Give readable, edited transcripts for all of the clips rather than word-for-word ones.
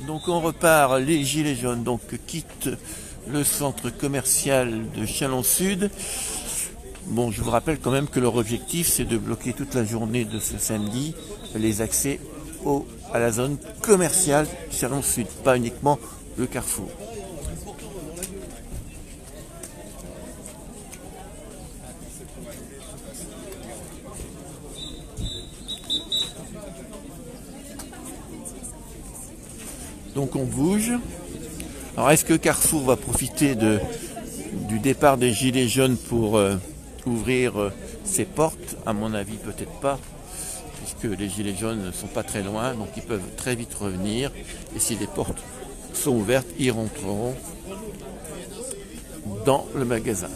Donc on repart, les gilets jaunes donc quittent le centre commercial de Chalon-Sud. Bon, je vous rappelle quand même que leur objectif c'est de bloquer toute la journée de ce samedi les accès à la zone commerciale Chalon-Sud, pas uniquement le carrefour. Donc on bouge. Alors est-ce que Carrefour va profiter du départ des gilets jaunes pour ouvrir ses portes? À mon avis peut-être pas, puisque les gilets jaunes ne sont pas très loin, donc ils peuvent très vite revenir. Et si les portes sont ouvertes, ils rentreront dans le magasin.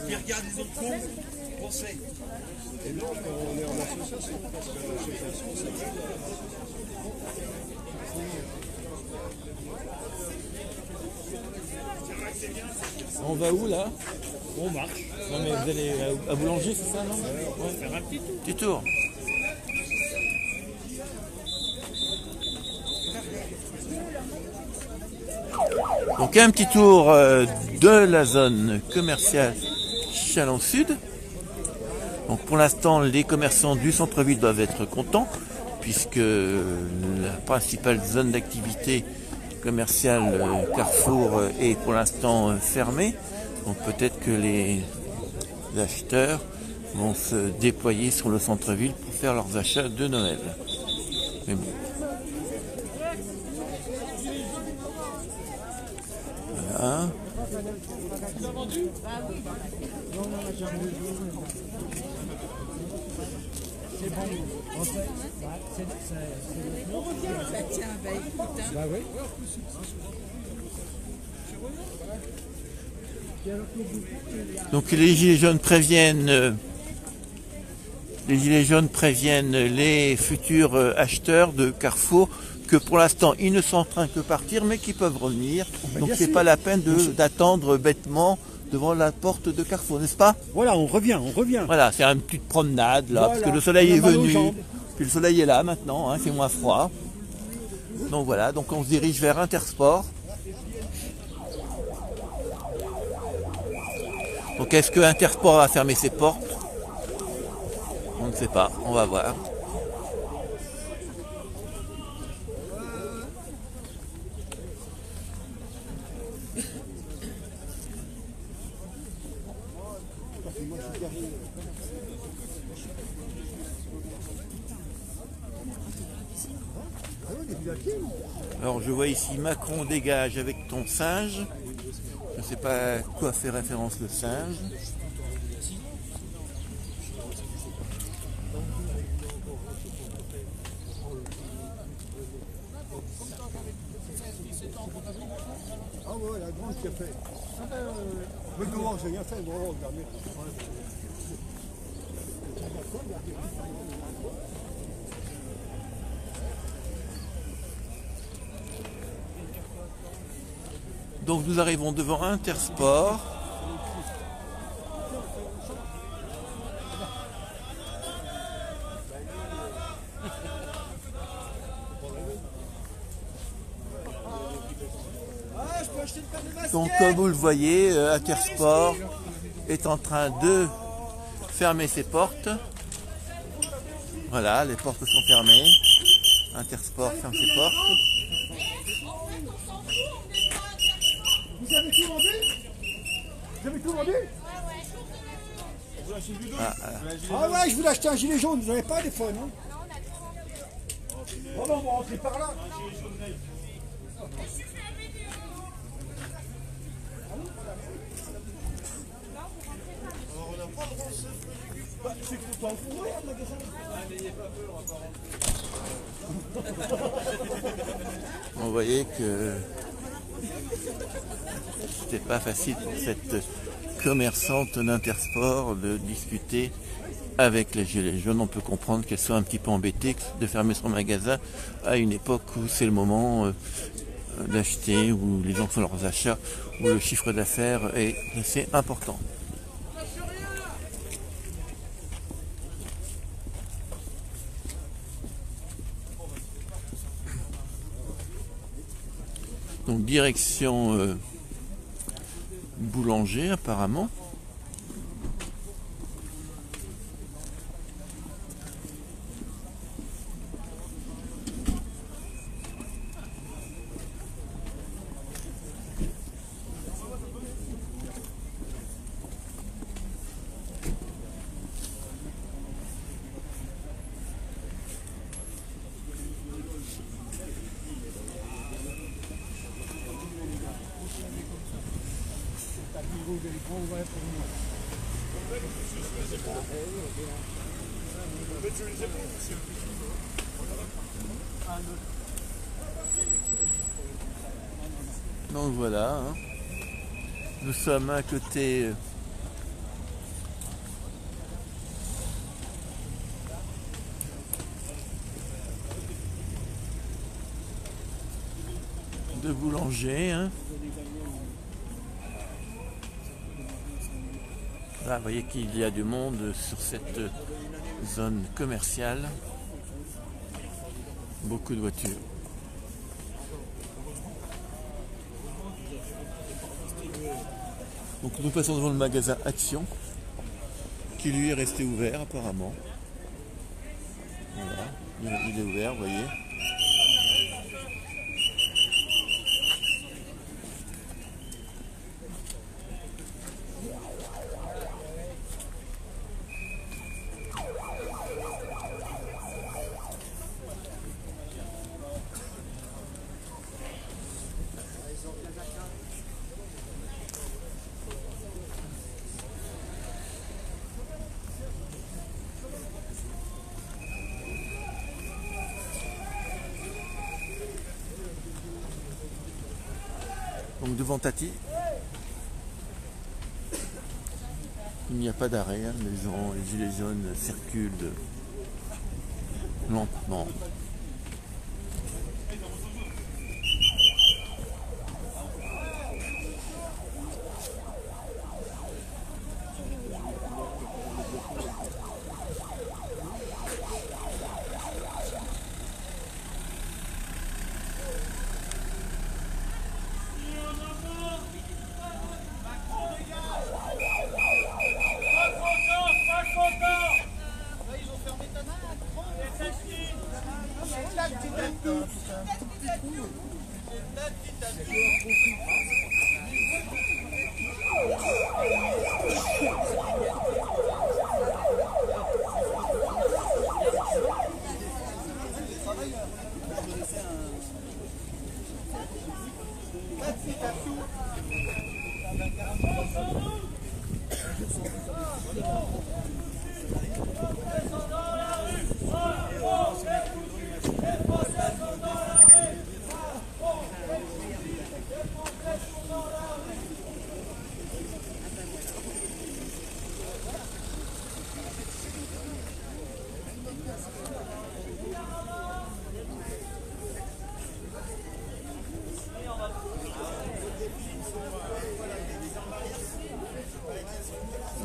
Qui regarde les autres cons, français. Et nous, on est en association, parce que l'association, c'est... On va où là? On marche. Non mais vous allez à Boulanger, c'est ça, non? On va faire un petit tour. Petit tour. Donc un petit tour de la zone commerciale Chalon-Sud. Donc pour l'instant les commerçants du centre-ville doivent être contents puisque la principale zone d'activité commerciale Carrefour est pour l'instant fermée. Donc peut-être que les acheteurs vont se déployer sur le centre-ville pour faire leurs achats de Noël. Mais bon. Voilà. Donc les gilets jaunes préviennent les futurs acheteurs de Carrefour que pour l'instant ils ne sont en train que partir mais qu'ils peuvent revenir. Donc c'est pas la peine d'attendre bêtement devant la porte de Carrefour, n'est-ce pas? Voilà, on revient. Voilà, c'est une petite promenade là, voilà, parce que le soleil est venu, puis le soleil est là maintenant, hein, il fait moins froid. Donc voilà, donc on se dirige vers Intersport. Donc est-ce que Intersport va fermer ses portes? On ne sait pas, on va voir. Alors je vois ici Macron dégage avec ton singe. Je ne sais pas à quoi fait référence le singe. Ah ouais, la grande qui a fait. Mais comment j'ai rien fait, bon, regardez. Donc nous arrivons devant Intersport. Donc comme vous le voyez, Intersport est en train de fermer ses portes. Voilà, les portes sont fermées. Intersport ferme ses portes. Vous avez tout vendu? Vous avez tout vendu? Ah ouais, je voulais acheter un gilet jaune, vous n'avez pas des fois, non? Oh non, on va rentrer par là. C'est qu'on t'en fout, le magasin. Vous voyez que c'était pas facile pour cette commerçante d'Intersport de discuter avec les gilets jaunes. On peut comprendre qu'elle soit un petit peu embêtée de fermer son magasin à une époque où c'est le moment d'acheter, où les gens font leurs achats, où le chiffre d'affaires est assez important. Donc direction Boulanger apparemment. Donc voilà, hein. Nous sommes à côté de Boulanger, hein. Là, vous voyez qu'il y a du monde sur cette zone commerciale. Beaucoup de voitures. Donc nous passons devant le magasin Action, qui lui est resté ouvert apparemment. Voilà, il est ouvert, vous voyez. Donc devant Tati, il n'y a pas d'arrêt, hein. Les gilets jaunes circulent lentement.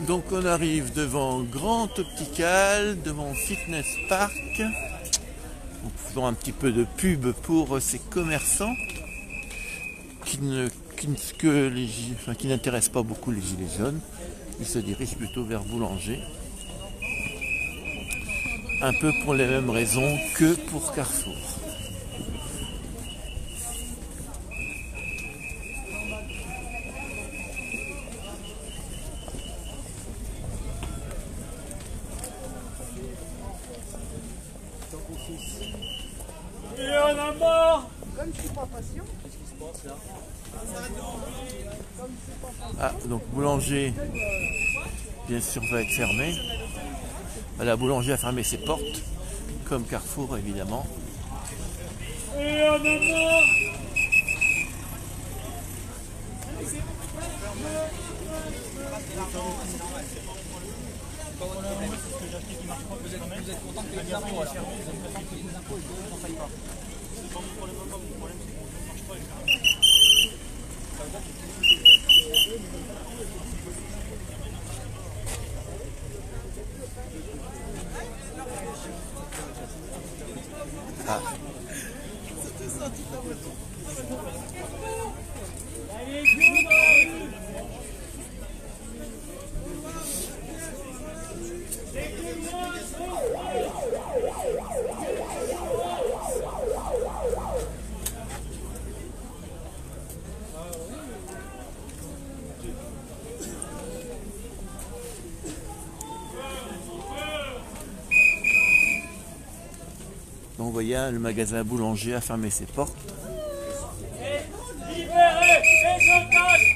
Donc on arrive devant Grand Optical, devant Fitness Park. Donc faisons un petit peu de pub pour ces commerçants qui n'intéressent pas beaucoup les gilets jaunes. Ils se dirigent plutôt vers Boulanger. Un peu pour les mêmes raisons que pour Carrefour. Et on a mort. Comme je suis pas patient. Qu'est-ce qui se passe là? Ah, donc Boulanger, bien sûr, va être fermé. La Boulanger a fermé ses portes, comme Carrefour évidemment. Et on a mort. Vous êtes content que les impôts soient fermés, vous êtes content que les impôts ne faillent pas. C'est pas mon problème, mon problème c'est qu'on ne marche pas. Ah. C'était ça toute la voiture. Donc vous voyez, le magasin boulanger a fermé ses portes. Libérez les otages!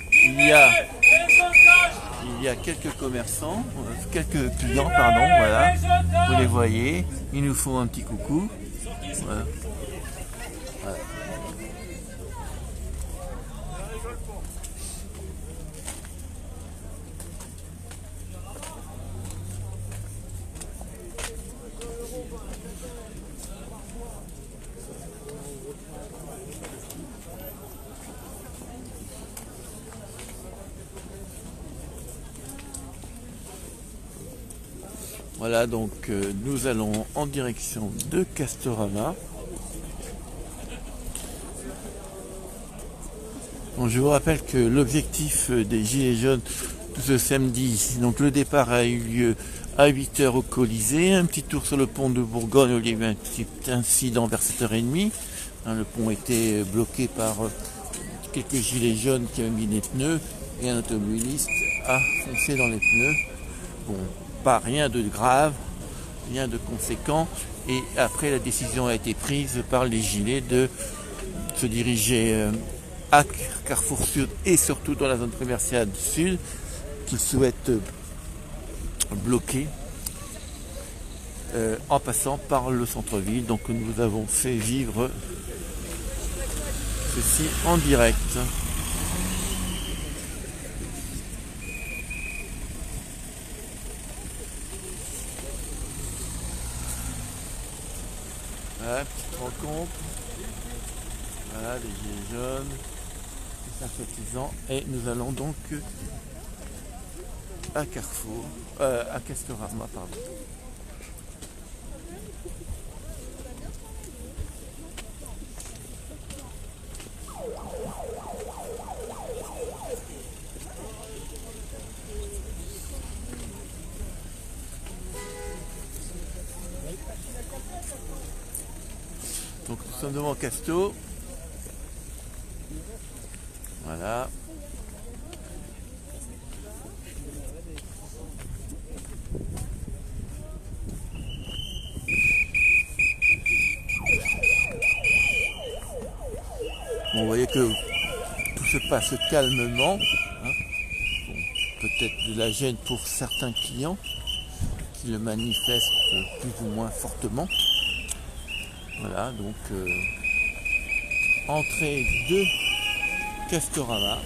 Il y a quelques commerçants, quelques clients, pardon, voilà. Vous les voyez, ils nous font un petit coucou. Voilà. Voilà. Voilà, donc nous allons en direction de Castorama. Bon, je vous rappelle que l'objectif des Gilets jaunes ce samedi, donc le départ a eu lieu à 8 h au Colisée, un petit tour sur le pont de Bourgogne, il y a eu un petit incident vers 7 h 30. Le pont était bloqué par quelques gilets jaunes qui avaient mis des pneus et un automobiliste a foncé dans les pneus. Bon, pas rien de grave, rien de conséquent, et après la décision a été prise par les gilets de se diriger à Carrefour Sud et surtout dans la zone commerciale sud qu'ils souhaitent bloquer en passant par le centre-ville. Donc nous avons fait vivre ceci en direct. Voilà, petite rencontre. Voilà, les gilets jaunes, les sympathisants. Et nous allons donc à Carrefour, à Castorama, pardon. Donc nous sommes devant Casto. Voilà. Bon, vous voyez que tout se passe calmement. Hein. Bon, peut-être de la gêne pour certains clients qui le manifestent plus ou moins fortement. Voilà, donc entrée de Castorama.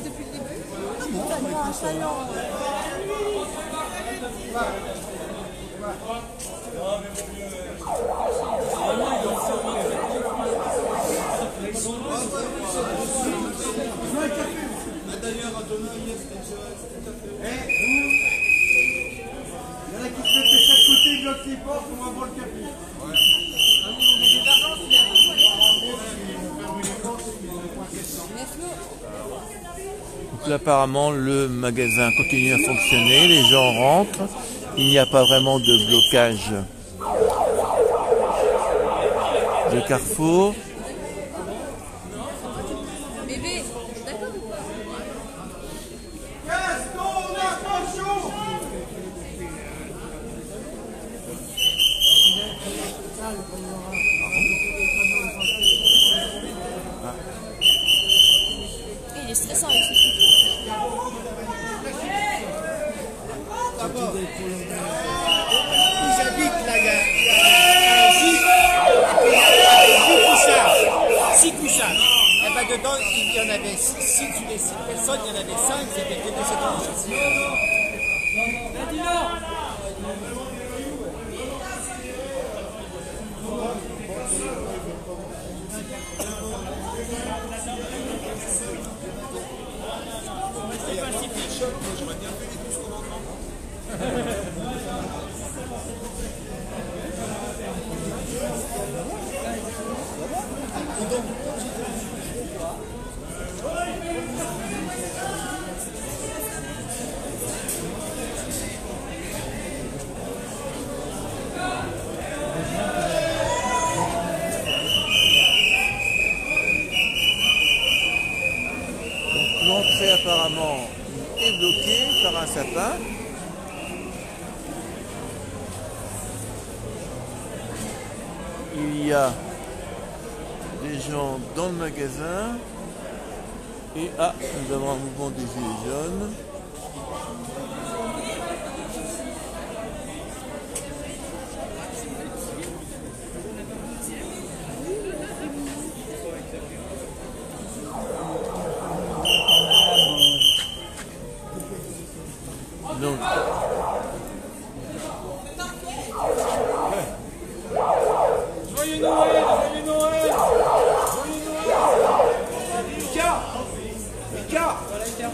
Depuis le début, ça prend un chaland. D'ailleurs, à demain, il y en a qui se mettent de chaque côté, ils bloquent les portes, on va boire le café. Donc là, apparemment, le magasin continue à fonctionner, les gens rentrent, il n'y a pas vraiment de blocage de Carrefour. Bébé, d'accord ou pas? Il est stressant avec ce truc. Où j'habite, là, il y a un gîte, et puis il y a 6 coussins. Et ben dedans, il y en avait 6 sur les 6 personnes, il y en avait 5, c'était que de cette organisation. J'aurais bien fait les 12 commandements. sapin. Il y a des gens dans le magasin. Et nous avons un mouvement des gilets jaunes. Donc, Joyeux Noël, joyeux Noël, joyeux Noël. Mika, voilà Mika.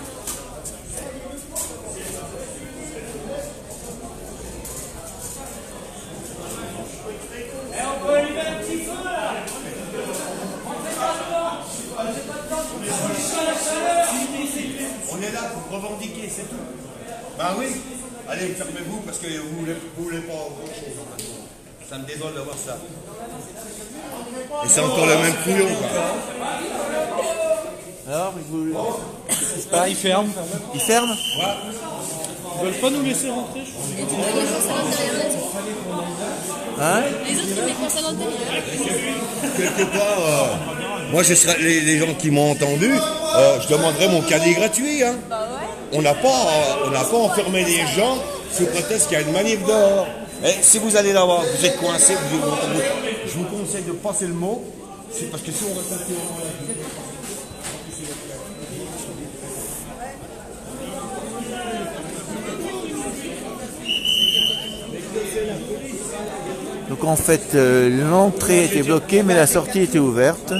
Et on peut allumer un petit feu là. On est là pour revendiquer, c'est tout. Bah oui. Allez, fermez-vous parce que vous voulez pas grand-chose. Ça me désole d'avoir ça. Et c'est encore le même couillon, quoi. alors, Il ferme. il ferme. Ils veulent pas nous laisser rentrer, je crois. Et tu dois les courses à l'intérieur, les autres. Hein? Les autres, ils les courses à l'intérieur. Quelque part, moi, je serais, les gens qui m'ont entendu, je demanderais mon cadet gratuit. Hein. Bah ouais. On n'a pas enfermé les gens sous prétexte qu'il y a une manif dehors. Et si vous allez là-bas, vous êtes coincé, je vous conseille de passer le mot. C'est parce que si on reste à Donc en fait, l'entrée était bloquée, mais la sortie était ouverte.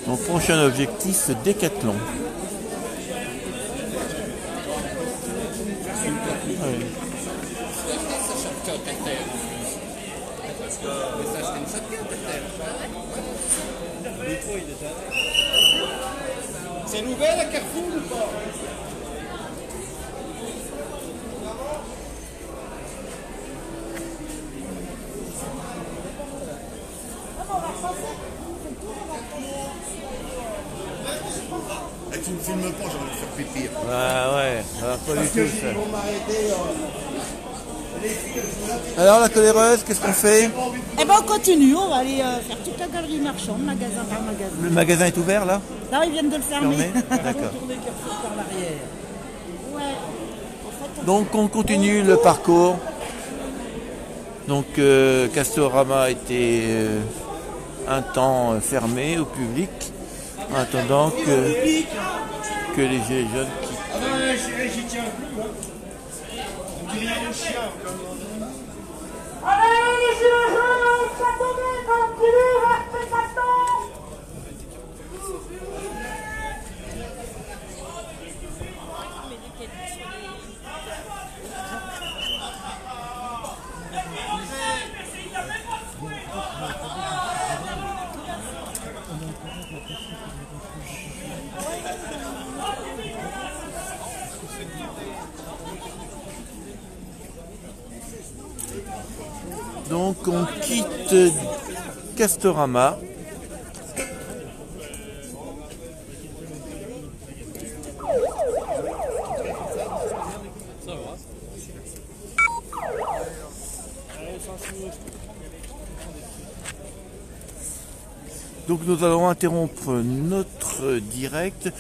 Donc prochain objectif, Décathlon. C'est nouvelle à Carrefour ou pas? Et tu ne filmes pas, j'ai envie de faire pipi. Ah ouais, ça va pas du tout ça. Ils vont m'arrêter. Alors la coléreuse, qu'est-ce qu'on fait? Eh ben on continue, on va aller faire toute la galerie marchande, magasin par magasin. Le magasin est ouvert là? Là ils viennent de le fermer. Fermé? D'accord. Tourner Carrefour par l'arrière. Ouais. En fait, Donc on continue le parcours. Donc Castorama était un temps fermé au public en attendant que les gilets jaunes quittent. Ah non, j'y tiens plus. Hein. On dit rien au chien. Allez, les gilets jaunes, ça tombe, continue, restez maintenant. Donc on quitte Castorama. Donc nous allons interrompre notre direct.